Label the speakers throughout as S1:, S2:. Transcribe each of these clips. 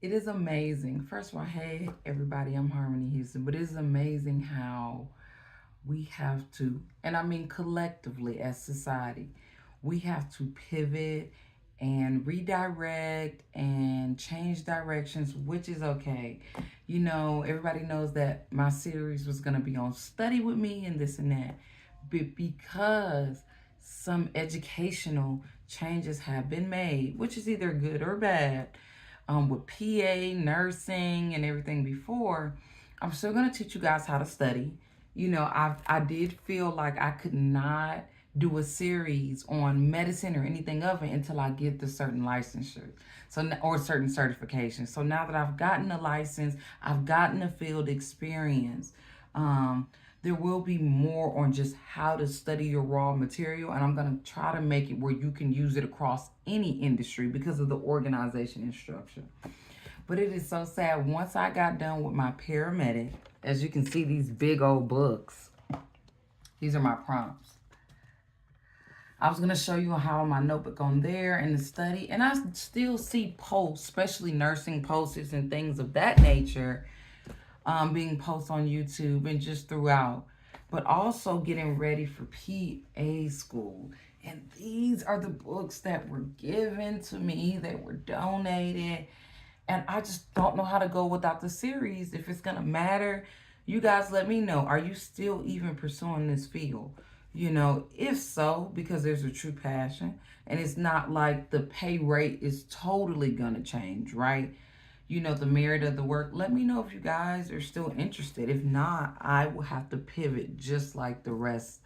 S1: It is amazing. First of all, hey everybody, I'm Harmony Houston. But it is amazing how we have to, and I mean collectively as society, we have to pivot and redirect and change directions, which is okay. You know, everybody knows that my series was going to be on study with me and this and that. But because some educational changes have been made, which is either good or bad, with PA, nursing, and everything before, I'm still going to teach you guys how to study. You know, I did feel like I could not do a series on medicine or anything of it until I get the certain licensure, so or certain certifications. So now that I've gotten a license, I've gotten a field experience. There will be more on just how to study your raw material, and I'm going to try to make it where you can use it across any industry because of the organization and structure. But it is so sad. Once I got done with my paramedic, as you can see, these big old books, these are my prompts. I was going to show you how my notebook on there and the study. And I still see posts, especially nursing posts and things of that nature, being posted on YouTube and just throughout. But also getting ready for PA school. And these are the books that were given to me, that were donated. And I just don't know how to go without the series. If it's going to matter, you guys let me know. Are you still even pursuing this field? You know, if so, because there's a true passion. And it's not like the pay rate is totally going to change, right? You know, the merit of the work. Let me know if you guys are still interested. If not, I will have to pivot just like the rest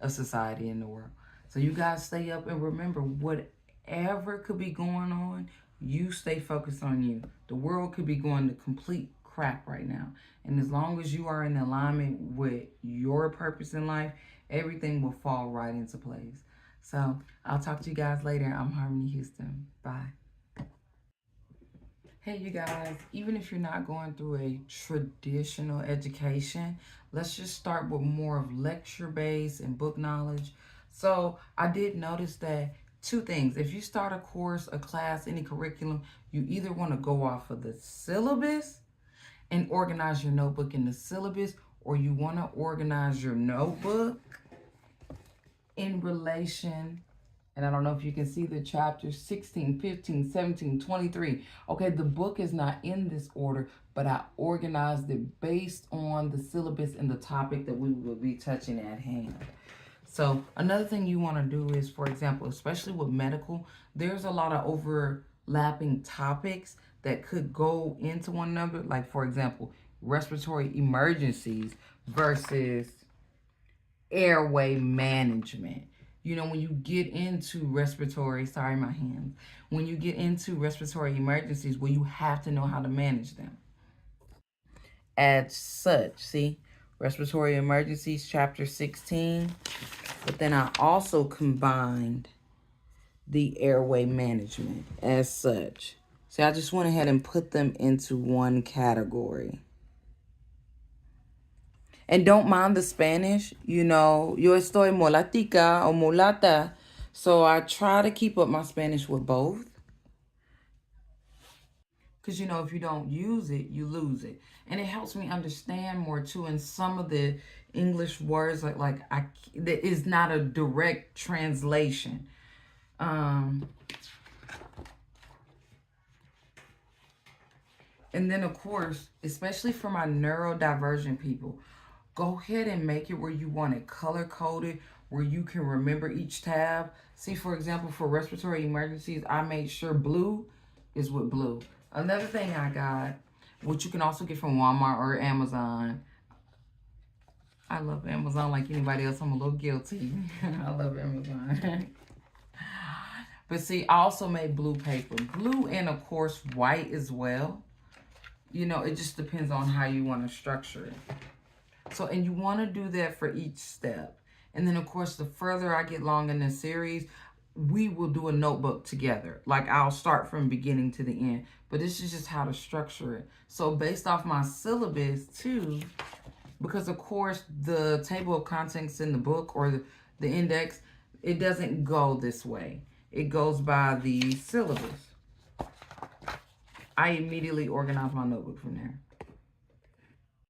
S1: of society in the world. So you guys stay up and remember, whatever could be going on, you stay focused on you. The world could be going to complete crap right now. And as long as you are in alignment with your purpose in life, everything will fall right into place. So I'll talk to you guys later. I'm Harmony Houston. Bye. Hey, you guys, even if you're not going through a traditional education, let's just start with more of lecture based and book knowledge. So I did notice that two things. If you start a course, a class, any curriculum, you either want to go off of the syllabus and organize your notebook in the syllabus, or you want to organize your notebook in relation, and I don't know if you can see the chapters 16, 15, 17, 23. Okay, the book is not in this order, but I organized it based on the syllabus and the topic that we will be touching at hand. So another thing you want to do is, for example, especially with medical, there's a lot of overlapping topics that could go into one another. Like, for example, respiratory emergencies versus airway management. You know, when you get into respiratory, sorry, my hands. When you get into respiratory emergencies, well, you have to know how to manage them. As such, see, respiratory emergencies, chapter 16. But then I also combined the airway management as such. See, I just went ahead and put them into one category. And don't mind the Spanish. You know, yo estoy molatica or mulata. So I try to keep up my Spanish with both. Because, you know, if you don't use it, you lose it. And it helps me understand more, too. And some of the English words, that is not a direct translation. And then, of course, especially for my neurodivergent people, go ahead and make it where you want it color-coded, where you can remember each tab. See, for example, for respiratory emergencies, I made sure blue is with blue. Another thing I got, which you can also get from Walmart or Amazon. I love Amazon like anybody else. I'm a little guilty. I love Amazon. But see, I also made blue paper. Blue and, of course, white as well. You know, it just depends on how you want to structure it. So, and you want to do that for each step. And then, of course, the further I get along in this series, we will do a notebook together. Like, I'll start from beginning to the end. But this is just how to structure it. So, based off my syllabus, too, because, of course, the table of contents in the book or the index, it doesn't go this way. It goes by the syllabus. I immediately organize my notebook from there.